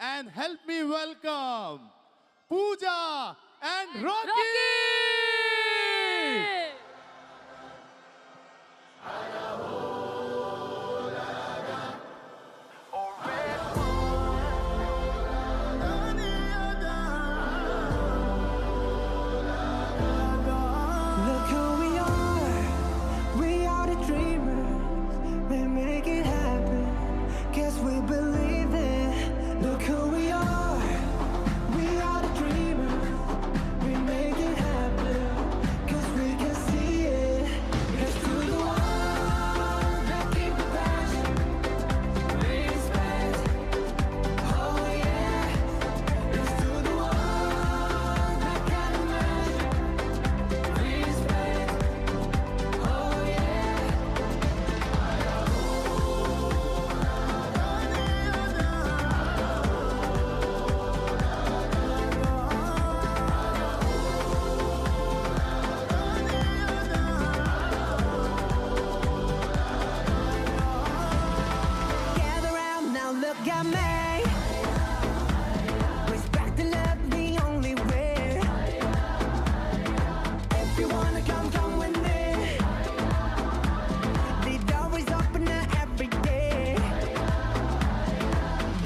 and help me welcome Pooja and Rocky! Look who we are the dreamers, we make it happen, guess we believe it. Look who we are the dreamers, we make it happen, cause we can see it. Let's do the one that keep the passion, respect, oh yeah. Let's do the one that can imagine, respect, oh yeah. Gather round now, look at me. Respect and love the only way. If you wanna come, come with me. The door is open every day.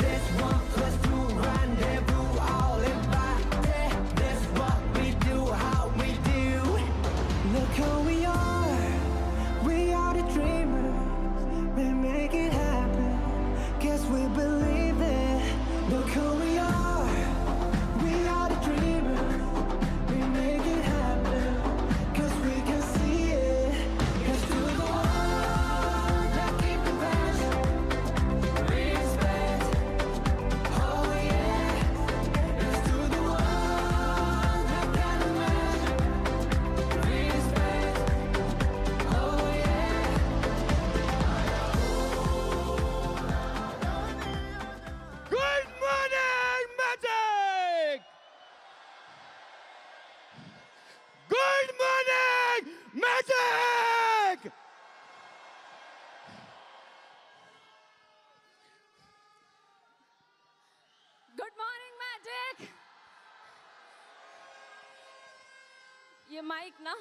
This one plus two rendezvous, all invited. This what we do, how we do. Look who we are the dreamers, we make it happen, guess we believe it. Look who we are the dreamers, we make it happen, cause we can see it. Let's do the one that keep the passion, respect, oh yeah. Let's do the one that can imagine, respect, oh yeah. Good morning, Magic! Good morning, Magic! Good morning magic. ये mic ना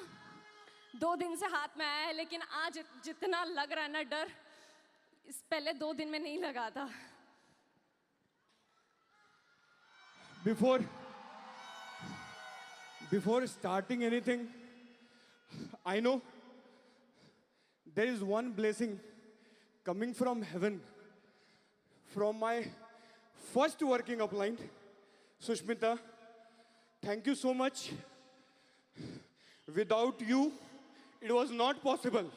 2 दिन से हाथ में आया है, लेकिन आज जितना लग रहा है ना डर, इस पहले 2 दिन में नहीं लगा था। Before starting anything, I know there is one blessing coming from heaven, from my first working upline, Sushmita. Thank you so much. Without you, it was not possible.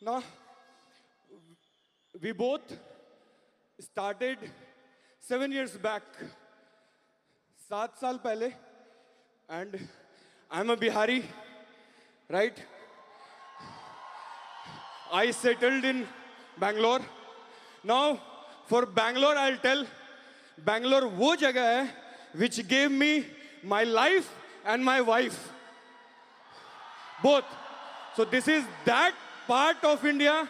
Now, we both started 7 years back, 7 साल पहले, and I'm a Bihari, right? I settled in Bangalore. Now, for Bangalore, I'll tell, Bangalore वो जगह है which gave me my life and my wife, both. So this is that part of India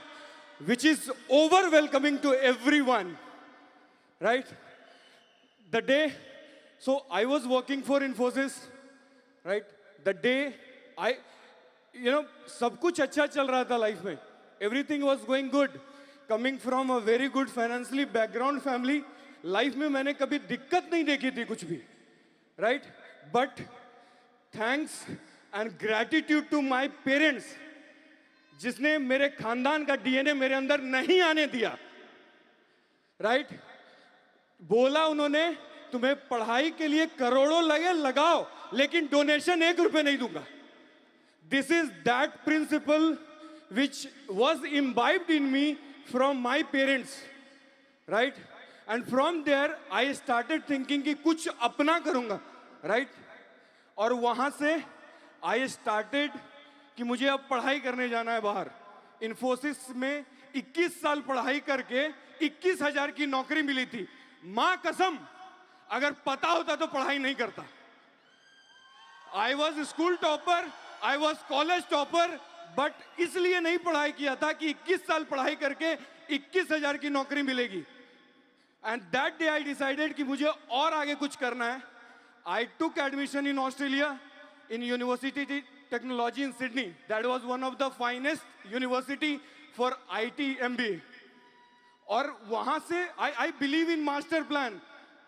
which is over welcoming to everyone, right? The day, so I was working for Infosys, right? The day सब कुछ अच्छा चल रहा था life में. Everything was going good. Coming from a very good financially background family, life में मैंने कभी दिक्कत नहीं देखी थी कुछ भी, right? But thanks and gratitude to my parents, जिसने मेरे खानदान का DNA मेरे अंदर नहीं आने दिया, right? बोला उन्होंने तुम्हें पढ़ाई के लिए करोड़ों लगे लगाओ, लेकिन डोनेशन 1 रुपए नहीं दूंगा. This is that principle which was imbibed in me from my parents, right? And from there I started thinking कि कुछ अपना करूंगा, right? और वहां से I started कि मुझे अब पढ़ाई करने जाना है बाहर. इन्फोसिस में 21 साल पढ़ाई करके 21,000 की नौकरी मिली थी. मां कसम, अगर पता होता तो पढ़ाई नहीं करता. I was school topper, I was college topper, but इसलिए नहीं पढ़ाई किया था कि 21 साल पढ़ाई करके 21,000 की नौकरी मिलेगी. And that day I decided कि मुझे और आगे कुछ करना है. I took admission in Australia in University Technology in Sydney. That was one of the finest university for IT MBA. और वहाँ से I believe in master plan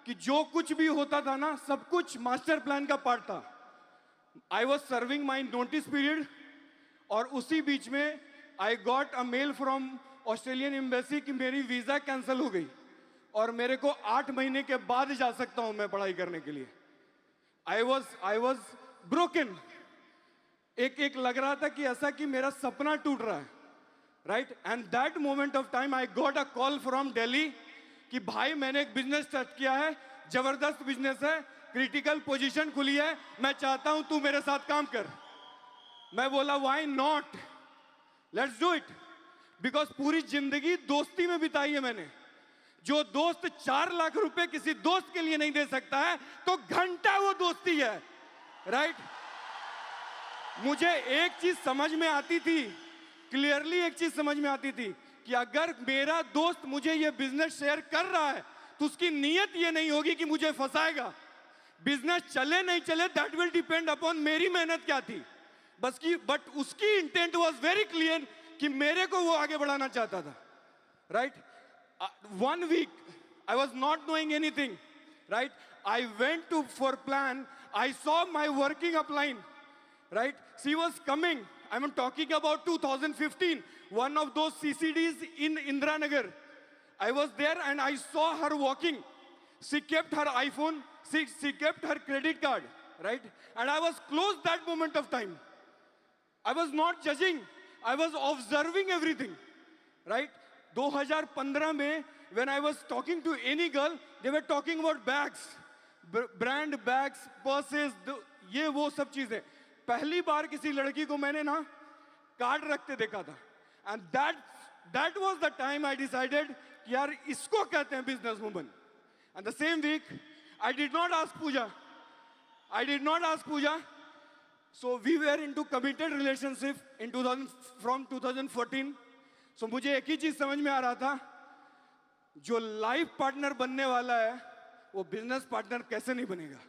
कि जो कुछ भी होता था ना सब कुछ master plan का पार्ट था. I was serving my notice period और उसी बीच में I got a mail from Australian Embassy कि मेरी वीज़ा कैंसिल हो गई और मेरे को 8 महीने के बाद जा सकता हूँ मैं पढ़ाई करने के लिए. I was broken. एक लग रहा था कि ऐसा कि मेरा सपना टूट रहा है, right. And that moment of time I got a call from Delhi कि भाई मैंने एक बिजनेस स्टार्ट किया है, जबरदस्त बिजनेस है, क्रिटिकल पोजीशन खुली है, मैं चाहता हूं तू मेरे साथ काम कर. मैं बोला why not, let's do it. Because पूरी जिंदगी दोस्ती में बिताई है मैंने. जो दोस्त 4 लाख रुपए किसी दोस्त के लिए नहीं दे सकता है तो घंटा वो दोस्ती है, राइट. मुझे एक चीज समझ में आती थी, क्लियरली एक चीज समझ में आती थी कि अगर मेरा दोस्त मुझे ये बिजनेस शेयर कर रहा है तो उसकी नीयत ये नहीं होगी कि मुझे फंसाएगा. बिजनेस चले नहीं चले दैट विल डिपेंड अपॉन मेरी मेहनत क्या थी बस की. बट उसकी इंटेंट वाज वेरी क्लियर कि मेरे को वो आगे बढ़ाना चाहता था, right. 1 week I was not knowing anything, right. I went to for plan. I saw my working upline, right. She was coming. I'm talking about 2015, one of those CCDs in Indiranagar. I was there and I saw her walking. She kept her iPhone, she kept her credit card, right. And I was close that moment of time. I was not judging, I was observing everything, right. 2015 में when I was talking to any girl, they were talking about bags, brand bags, purses, ये वो सब चीजें. पहली बार किसी लड़की को मैंने ना कार्ड रखते देखा था. And that was the time I decided कि यार इसको कहते हैं business woman. And the same week, I did not ask Pooja. So we were into committed relationship in from 2014. So मुझे एक ही चीज समझ में आ रहा था, जो लाइफ पार्टनर बनने वाला है वो बिजनेस पार्टनर कैसे नहीं बनेगा.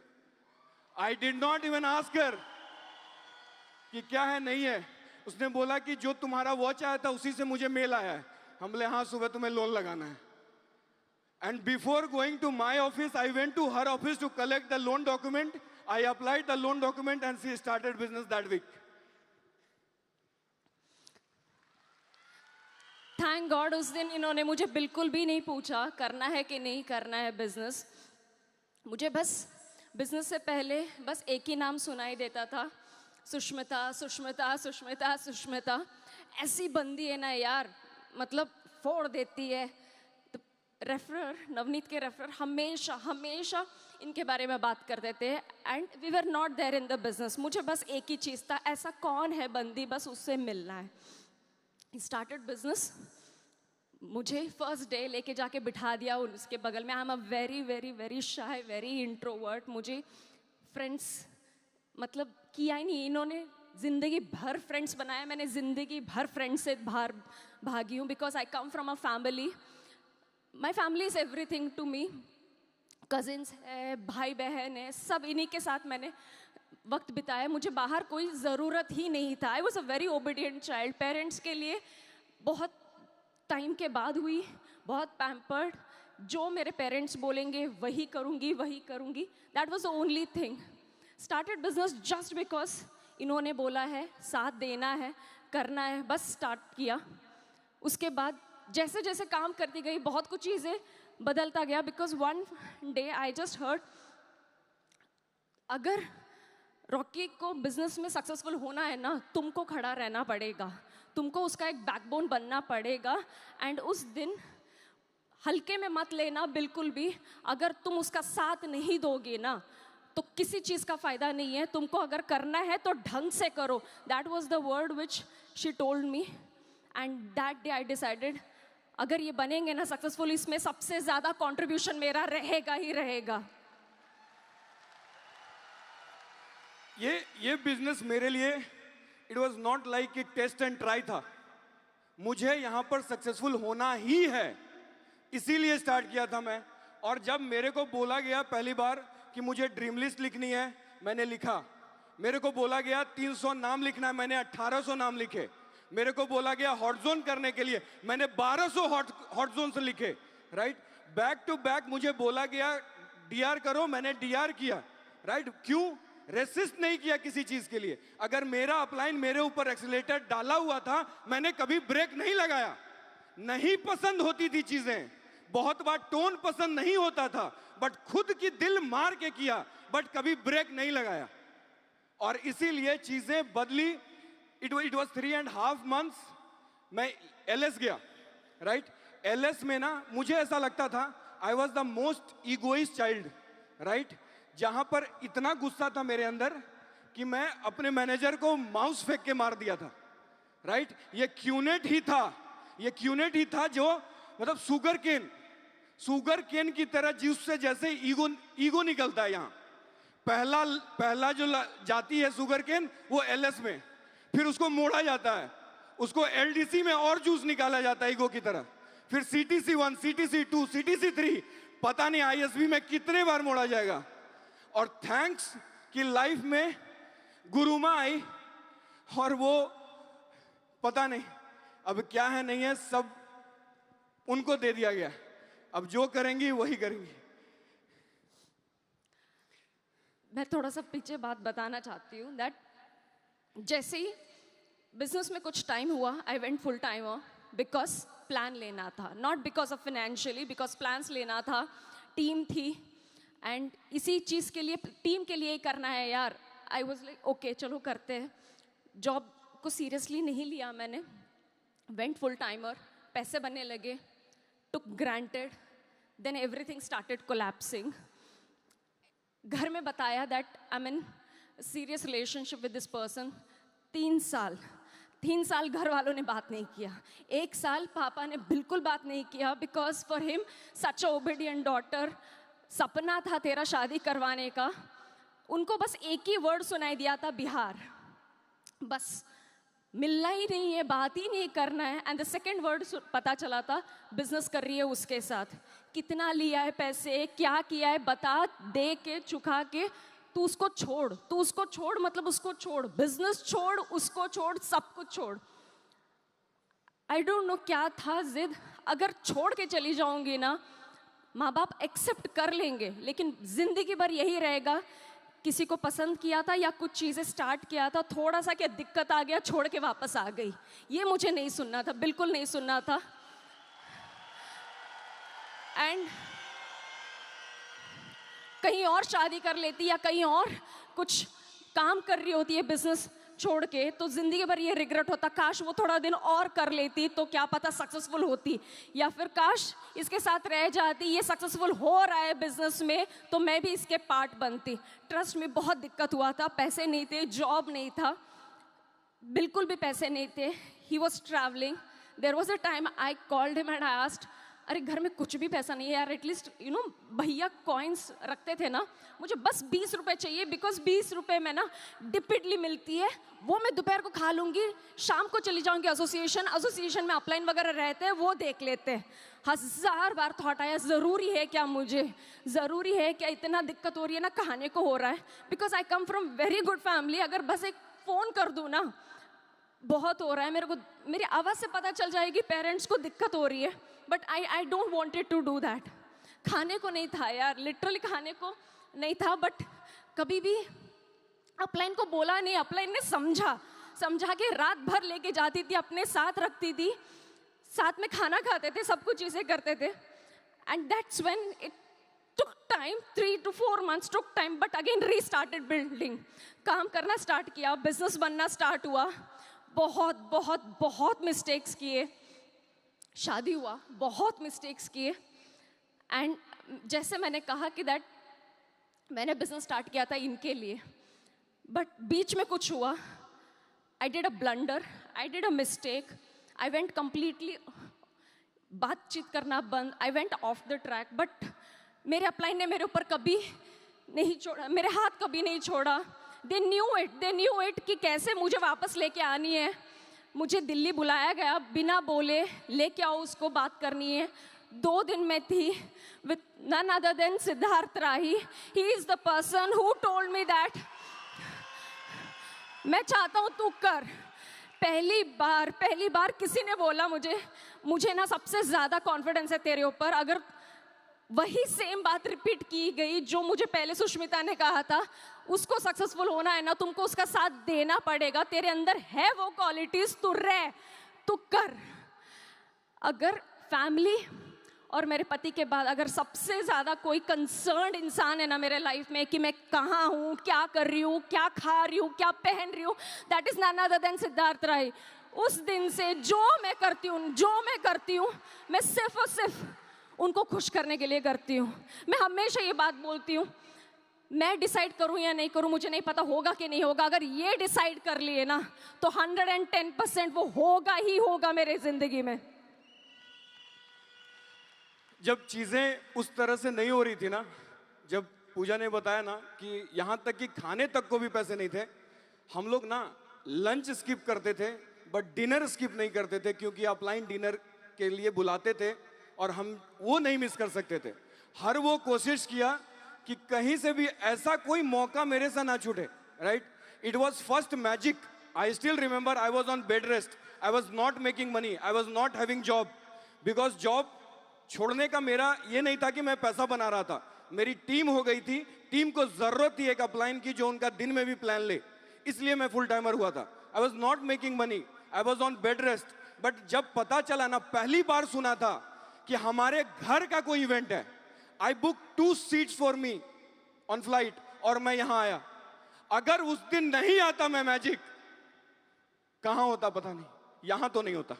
I did not even ask her कि क्या है नहीं है. उसने बोला कि जो तुम्हारा वॉच आया था उसी से मुझे मेल आया है. हम बोले हाँ सुबह तुम्हें लोन लगाना है. And before going to my office, I went to her office to collect the loan document. I applied the loan document and she started business that week. Thank God उस दिन इन्होंने मुझे बिल्कुल भी नहीं पूछा करना है कि नहीं करना है बिजनेस. मुझे बस बिजनेस से पहले बस एक ही नाम सुनाई देता था, सुष्मिता सुष्मिता सुष्मिता सुष्मिता. ऐसी बंदी है ना यार, मतलब फोड़ देती है. तो रेफरर, नवनीत के रेफरर हमेशा हमेशा इनके बारे में बात करते थे. And we were not there in the business. मुझे बस एक ही चीज़ था, ऐसा कौन है बंदी, बस उससे मिलना है. Started business. मुझे फर्स्ट डे लेके जाके बिठा दिया उसके बगल में. I am a very very very shy, very introvert. मुझे फ्रेंड्स मतलब किया ही नहीं. इन्होंने ज़िंदगी भर फ्रेंड्स बनाया, मैंने ज़िंदगी भर फ्रेंड्स से बाहर भागी हूँ. Because I come from a family, my family is everything to me. Cousins है, भाई बहन है, सब इन्हीं के साथ मैंने वक्त बिताया. मुझे बाहर कोई ज़रूरत ही नहीं था. I was a very obedient child. Parents के लिए बहुत टाइम के बाद हुई, बहुत पैम्पर्ड. जो मेरे पेरेंट्स बोलेंगे वही करूँगी. That was the only thing. Started business just because इन्होंने बोला है, साथ देना है, करना है, बस स्टार्ट किया. उसके बाद जैसे जैसे काम करती गई बहुत कुछ चीज़ें बदलता गया. Because one day I just heard, अगर रॉकी को बिजनेस में सक्सेसफुल होना है ना, तुमको खड़ा रहना पड़ेगा, तुमको उसका एक बैकबोन बनना पड़ेगा. एंड उस दिन हल्के में मत लेना बिल्कुल भी. अगर तुम उसका साथ नहीं दोगे ना तो किसी चीज़ का फ़ायदा नहीं है. तुमको अगर करना है तो ढंग से करो. That was the word which she told me. And that day I decided, अगर ये बनेंगे ना सक्सेसफुल, इसमें सबसे ज़्यादा कॉन्ट्रीब्यूशन मेरा रहेगा ही रहेगा. ये बिजनेस मेरे लिए it was not like a test and try था. मुझे यहाँ पर सक्सेसफुल होना ही है, इसीलिए स्टार्ट किया था मैं. और जब मेरे को बोला गया पहली बार कि मुझे ड्रीम लिस्ट लिखनी है, मैंने लिखा। मेरे को बोला गया 300 नाम लिखना है, मैंने 1800 नाम लिखे। मेरे को बोला गया हॉट जोन करने के लिए, मैंने 1200 हॉट जोन से लिखे, राइट। बैक टू बैक मुझे बोला गया डीआर करो, मैंने डीआर किया, राइट। क्यों? रेसिस्ट नहीं किया किसी चीज के लिए। अगर मेरा अपलाइन मेरे ऊपर एक्सीलेटर डाला हुआ था, मैंने कभी ब्रेक नहीं लगाया। नहीं पसंद होती थी चीजें, बहुत बार टोन पसंद नहीं होता था, बट खुद की दिल मार के किया, बट कभी ब्रेक नहीं लगाया। और इसीलिए चीजें बदली। इट वॉज 3.5 months मैं एलएस गया, राइट। एलएस में ना मुझे ऐसा लगता था I was the most egoist child, right. जहां पर इतना गुस्सा था मेरे अंदर कि मैं अपने मैनेजर को माउस फेंक के मार दिया था, राइट। ये क्यूनेट ही था, ये क्यूनेट ही था जो मतलब शुगर केन की तरह जिससे जैसे ईगो निकलता है। यहाँ पहला जो जाती है शुगर केन वो एलएस में, फिर उसको मोड़ा जाता है, उसको एलडीसी में और जूस निकाला जाता है ईगो की तरह, फिर सीटीसी 1, सीटीसी 2, सीटीसी 3, पता नहीं आईएसबी में कितने बार मोड़ा जाएगा। और थैंक्स कि लाइफ में गुरुमा आई और वो पता नहीं अब क्या है नहीं है, सब उनको दे दिया गया। अब जो करेंगी वही करेंगी। मैं थोड़ा सा पीछे बात बताना चाहती हूँ दैट जैसे ही बिजनेस में कुछ टाइम हुआ, I went full time because plan लेना था, not because of financially, because plans लेना था, टीम थी एंड इसी चीज़ के लिए, टीम के लिए ही करना है यार। आई वॉज लाइक ओके चलो करते हैं। जॉब को सीरियसली नहीं लिया मैंने, वेंट फुल टाइमर, पैसे बनने लगे, took granted, then everything started collapsing. घर में बताया that I am in serious relationship with this person. 3 साल घर वालों ने बात नहीं किया। 1 साल पापा ने बिल्कुल बात नहीं किया because for him such a obedient daughter, सपना था तेरा शादी करवाने का। उनको बस एक ही वर्ड सुनाई दिया था, बिहार। बस मिलना ही नहीं है, बात ही नहीं करना है। एंड द सेकेंड वर्ड पता चला था बिजनेस कर रही है उसके साथ। कितना लिया है पैसे, क्या किया है, बता, दे के चुका के, तू उसको छोड़ मतलब उसको छोड़, बिजनेस छोड़, उसको छोड़, सब कुछ छोड़। आई डोंट नो क्या था जिद। अगर छोड़ के चली जाऊंगी ना, माँ बाप एक्सेप्ट कर लेंगे, लेकिन जिंदगी भर यही रहेगा किसी को पसंद किया था या कुछ चीज़ें स्टार्ट किया था, थोड़ा सा क्या दिक्कत आ गया, छोड़ के वापस आ गई। ये मुझे नहीं सुनना था, बिल्कुल नहीं सुनना था। एंड कहीं और शादी कर लेती या कहीं और कुछ काम कर रही होती है बिजनेस छोड़ के, तो जिंदगी भर ये रिग्रेट होता, काश वो थोड़ा दिन और कर लेती तो क्या पता सक्सेसफुल होती, या फिर काश इसके साथ रह जाती, ये सक्सेसफुल हो रहा है बिजनेस में तो मैं भी इसके पार्ट बनती। ट्रस्ट में बहुत दिक्कत हुआ था, पैसे नहीं थे, जॉब नहीं था, बिल्कुल भी पैसे नहीं थे। He was travelling. There was a time I called him and I asked, अरे घर में कुछ भी पैसा नहीं है यार, एटलीस्ट यू नो भैया कॉइन्स रखते थे ना, मुझे बस 20 रुपए चाहिए, बिकॉज 20 रुपए में ना डिप इडली मिलती है, वो मैं दोपहर को खा लूँगी, शाम को चली जाऊँगी एसोसिएशन में अपलाइन वगैरह रहते हैं, वो देख लेते हैं। 1000 बार थॉट आया, ज़रूरी है क्या, मुझे ज़रूरी है क्या, इतना दिक्कत हो रही है ना, कहाने को हो रहा है, because I come from very good family. अगर बस एक फ़ोन कर दूँ ना, बहुत हो रहा है मेरे को, मेरी आवाज़ से पता चल जाएगी पेरेंट्स को दिक्कत हो रही है, but I don't wanted to do that. खाने को नहीं था यार, लिटरली खाने को नहीं था, बट कभी भी अपलाइन को बोला नहीं, अपलाइन ने समझा के रात भर लेके जाती थी, अपने साथ रखती थी, साथ में खाना खाते थे, सब कुछ चीज़ें करते थे। And that's when it took time, 3 to 4 months took time, but again restarted building. काम करना स्टार्ट किया, बिजनेस बनना स्टार्ट हुआ, बहुत बहुत बहुत मिस्टेक्स किए, शादी हुआ, बहुत मिस्टेक्स किए। एंड जैसे मैंने कहा कि दैट मैंने बिजनेस स्टार्ट किया था इनके लिए, बट बीच में कुछ हुआ, I did a blunder, I did a mistake, I went completely, बातचीत करना बंद, I went of the track. But मेरे अपलाइन ने मेरे ऊपर कभी नहीं छोड़ा, मेरे हाथ कभी नहीं छोड़ा। दे न्यू इट कि कैसे मुझे वापस लेके आनी है। मुझे दिल्ली बुलाया गया, बिना बोले लेके आओ उसको, बात करनी है। 2 दिन में थी with none other than Siddharth Rahi. He is the person who told me that मैं चाहता हूँ तू कर. पहली बार किसी ने बोला मुझे ना सबसे ज्यादा कॉन्फिडेंस है तेरे ऊपर. अगर वही सेम बात रिपीट की गई जो मुझे पहले सुष्मिता ने कहा था, उसको सक्सेसफुल होना है ना, तुमको उसका साथ देना पड़ेगा. तेरे अंदर है वो क्वालिटीज, तू रह, तू कर. अगर फैमिली और मेरे पति के बाद अगर सबसे ज्यादा कोई कंसर्न्ड इंसान है ना मेरे लाइफ में कि मैं कहाँ हूँ, क्या कर रही हूँ, क्या खा रही हूँ, क्या पहन रही हूँ, that is none other than Siddharth Rai. उस दिन से जो मैं करती हूँ मैं सिर्फ और सिर्फ उनको खुश करने के लिए करती हूँ. मैं हमेशा ये बात बोलती हूँ, मैं डिसाइड करूँ या नहीं करूँ मुझे नहीं पता होगा कि नहीं होगा. अगर ये डिसाइड कर लिए ना तो 110% वो होगा ही होगा मेरे जिंदगी में. जब चीजें उस तरह से नहीं हो रही थी ना, जब पूजा ने बताया ना कि यहाँ तक कि खाने तक को भी पैसे नहीं थे, हम लोग ना लंच स्किप करते थे बट डिनर स्किप नहीं करते थे, क्योंकि अपलाइन डिनर के लिए बुलाते थे और हम वो नहीं मिस कर सकते थे. हर वो कोशिश किया कि कहीं से भी ऐसा कोई मौका मेरे से ना छूटे. Right, it was first magic. I still remember I was on bed rest, I was not making money, I was not having job, because job छोड़ने का मेरा ये नहीं था कि मैं पैसा बना रहा था. मेरी टीम हो गई थी, टीम को जरूरत थी एक अपलाइन की जो उनका दिन में भी प्लान ले, इसलिए मैं फुल टाइमर हुआ था. I was not making money, I was on bed rest. But जब पता चला ना, पहली बार सुना था कि हमारे घर का कोई इवेंट है, I book 2 seats for me on flight और मैं यहां आया. अगर उस दिन नहीं आता मैं मैजिक, कहां होता पता नहीं. यहां तो नहीं होता,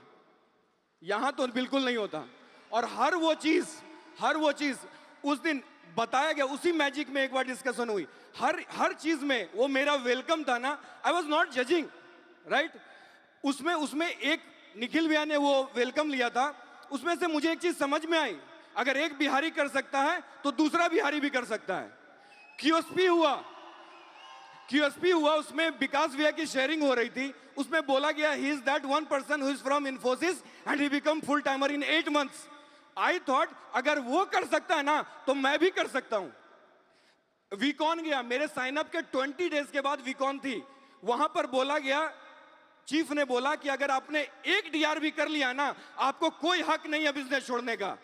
यहां तो बिल्कुल नहीं होता. और हर वो चीज उस दिन बताया गया. उसी मैजिक में एक बार डिस्कशन हुई, हर चीज में वो मेरा वेलकम था ना. I was not judging, right. उसमें एक निखिल भैया ने वो वेलकम लिया था, उसमें से मुझे एक चीज समझ में आई, अगर एक बिहारी कर सकता है तो दूसरा बिहारी भी कर सकता है. क्यूएसपी हुआ, उसमें विकास भैया की शेयरिंग हो रही थी. उसमें बोला गया he is that one person who is from Infosys and he become full timer in 8 months. I thought अगर वो कर सकता है ना तो मैं भी कर सकता हूं. वीकॉन गया, मेरे साइन अप के 20 डेज के बाद वीकॉन थी. वहां पर बोला गया, चीफ ने बोला कि अगर आपने एक डीआर भी कर लिया ना, आपको कोई हक नहीं है बिजनेस छोड़ने का.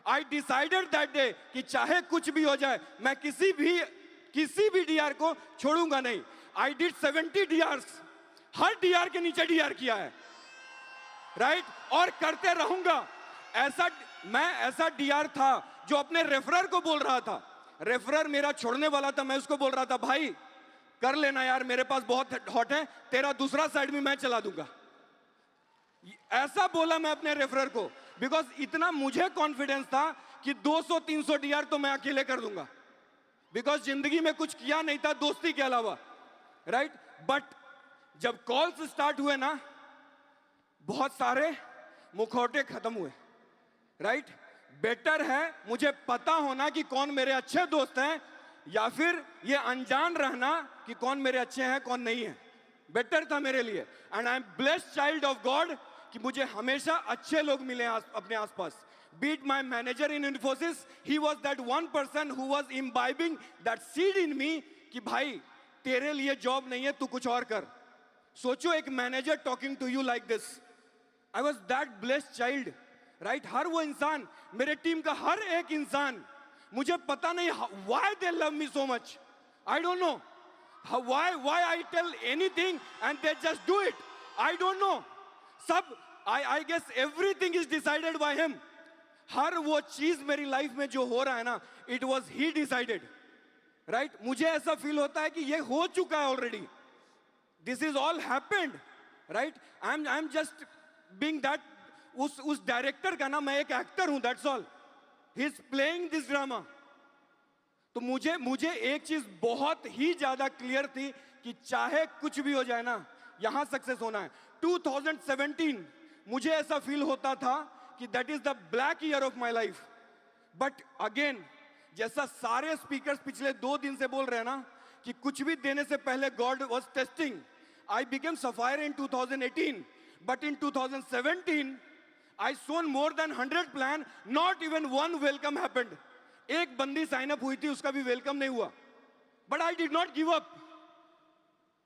आई डिसाइडेड दैट डे कि चाहे कुछ भी हो जाए, मैं किसी भी डीआर को छोड़ूंगा नहीं. आई डिड 70 डीआर्स, हर डीआर के नीचे डीआर किया है, राइट, और करते रहूंगा. ऐसा डीआर था जो अपने रेफरर को बोल रहा था. रेफरर मेरा छोड़ने वाला था, मैं उसको बोल रहा था भाई कर लेना यार, मेरे पास बहुत हॉट है, तेरा दूसरा साइड भी मैं चला दूंगा. ऐसा बोला मैं अपने रेफरर को, बिकॉज इतना मुझे कॉन्फिडेंस था कि 200-300 डीआर तो मैं अकेले कर दूंगा, बिकॉज जिंदगी में कुछ किया नहीं था दोस्ती के अलावा, राइट. बट जब कॉल्स स्टार्ट हुए ना, बहुत सारे मुखौटे खत्म हुए, राइट. बेटर है मुझे पता होना कि कौन मेरे अच्छे दोस्त हैं, या फिर ये अनजान रहना कि कौन मेरे अच्छे हैं कौन नहीं है. बेटर था मेरे लिए. And I am blessed child of God कि मुझे हमेशा अच्छे लोग मिले अपने आसपास. Beat my manager in Infosys, he was that one person who was imbibing that seed in me कि भाई तेरे लिए जॉब नहीं है, तू कुछ और कर. सोचो एक manager talking to you like this. I was that blessed child, right. हर वो इंसान, मेरे टीम का हर एक इंसान, मुझे पता नहीं why they love me so much. I don't know why I tell anything and they just do it. I don't know. सब I guess everything is decided by him. हर वो चीज मेरी लाइफ में जो हो रहा है ना, it was he decided, right. मुझे ऐसा फील होता है कि ये हो चुका है already. This is all happened, right. I'm just being that, उस डायरेक्टर का ना मैं एक एक्टर हूं, that's all. He is playing this drama. तो मुझे एक चीज बहुत ही ज्यादा क्लियर थी कि चाहे कुछ भी हो जाए ना, यहां सक्सेस होना है. 2017 मुझे ऐसा फील होता था कि that is the black year of my life. But again, जैसा सारे स्पीकर्स पिछले 2 दिन से बोल रहे हैं ना कि कुछ भी देने से पहले God was testing. I became sapphire in 2018, but in 2017 I sown more than 100 plan, not even one welcome happened. एक बंदी साइन अप हुई थी, उसका भी वेलकम नहीं हुआ. But I did not give up.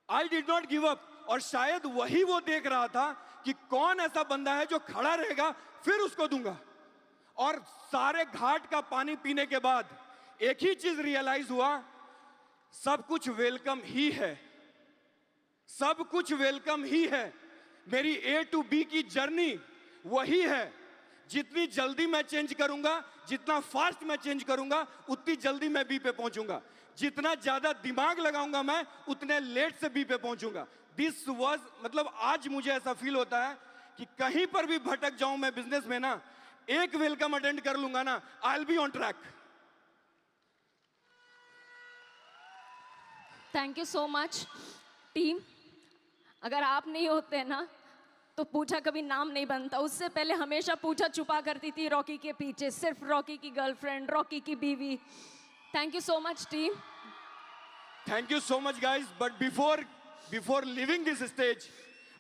I did not give up. और शायद वही वो देख रहा था कि कौन ऐसा बंदा है जो खड़ा रहेगा, फिर उसको दूंगा. और सारे घाट का पानी पीने के बाद एक ही चीज रियलाइज हुआ, सब कुछ वेलकम ही है. सब कुछ वेलकम ही है. मेरी A to B की जर्नी वही है. जितनी जल्दी मैं चेंज करूंगा, जितना फास्ट मैं चेंज करूंगा, उतनी जल्दी मैं बी पे पहुंचूंगा. जितना ज्यादा दिमाग लगाऊंगा मैं, उतने लेट से बी पे पहुंचूंगा. दिस वाज, मतलब आज मुझे ऐसा फील होता है कि कहीं पर भी भटक जाऊं मैं बिजनेस में ना, एक वेलकम अटेंड कर लूंगा ना, I will be on track. Thank you so much team. अगर आप नहीं होते ना तो पूजा कभी नाम नहीं बनता. उससे पहले हमेशा पूजा छुपा करती थी रॉकी के पीछे, सिर्फ रॉकी की गर्लफ्रेंड, रॉकी की बीवी. Thank you so much team. Thank you so much guys, but before leaving this stage,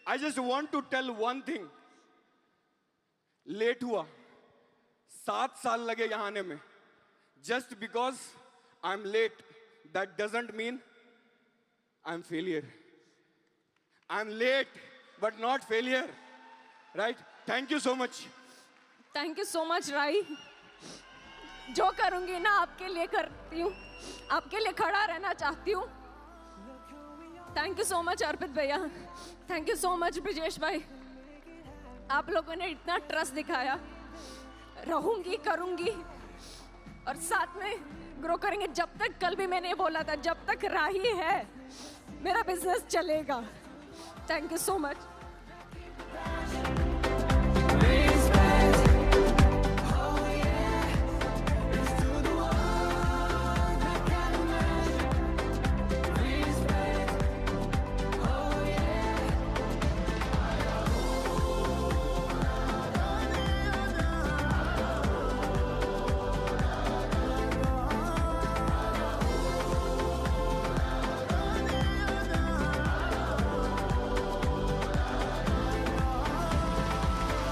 I just want to tell one thing. Late हुआ, 7 साल लगे यहाँ आने में. Just because I'm late, that doesn't mean I'm failure. I'm late, but not failure. Right? Thank you so much. Thank you so much राई. जो करूंगी ना आपके लिए करती हूँ, आपके लिए खड़ा रहना चाहती हूँ. थैंक यू सो मच अर्पित भैया. Thank you so much Brijesh भाई. आप लोगों ने इतना ट्रस्ट दिखाया. रहूंगी, करूंगी और साथ में ग्रो करेंगे. जब तक, कल भी मैंने बोला था, जब तक राही है मेरा बिजनेस चलेगा. Thank you so much.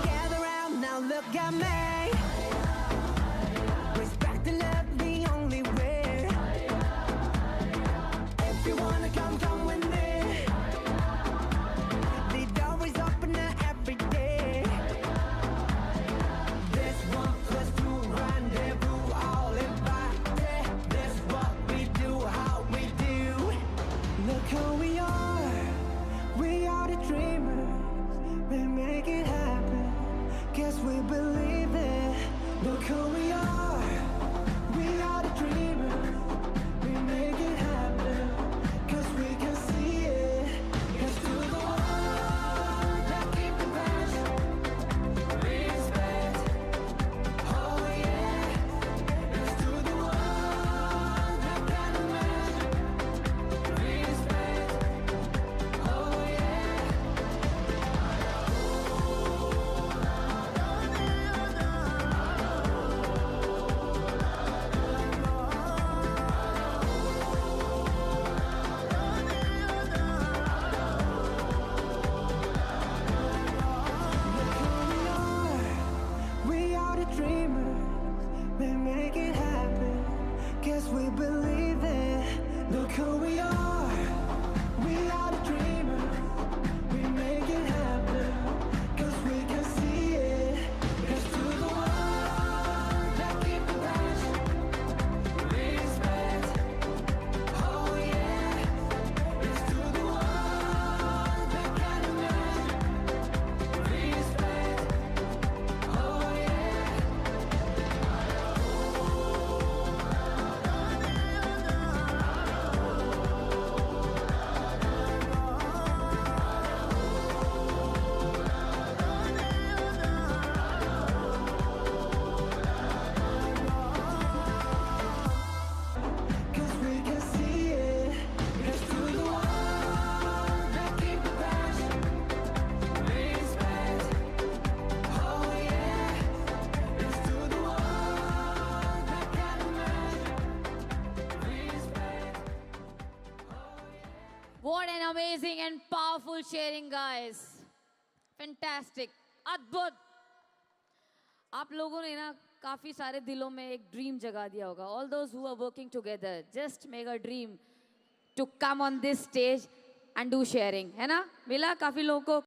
Gather round now, look at me. Respect and love the only way. If you wanna come with me. The door is open every day. This 1+2 rendezvous, all invited. This what we do, how we do. Look who we are. We are the dreamers. We make it happen. Guess we believe it. Look who we are. We are the dreamers. We make it happen. Cause we can see it. Here's to the ones that keep the passion. Respect. Oh yeah. Here's to the ones that can imagine. Respect. Oh yeah. We are the dreamers. We make it happen. Guess we believe it. Look who we are. We are the dreamers. We make it happen. Cause we can see it. Here's to the ones that keep the passion. Respect. Oh yeah. Here's to the ones that can imagine. Respect. Oh yeah. Cause we can see it. Here's to the ones that keep the passion. Respect. Oh yeah. Here's to the ones that can imagine. Respect. What an amazing and powerful sharing, guys. Fantastic. Adbhut. आप लोगों ने ना काफी सारे दिलों में एक dream जगा दिया होगा. All those who are working together, just make a dream to come on this stage and do sharing, है ना? मिला काफी लोगों को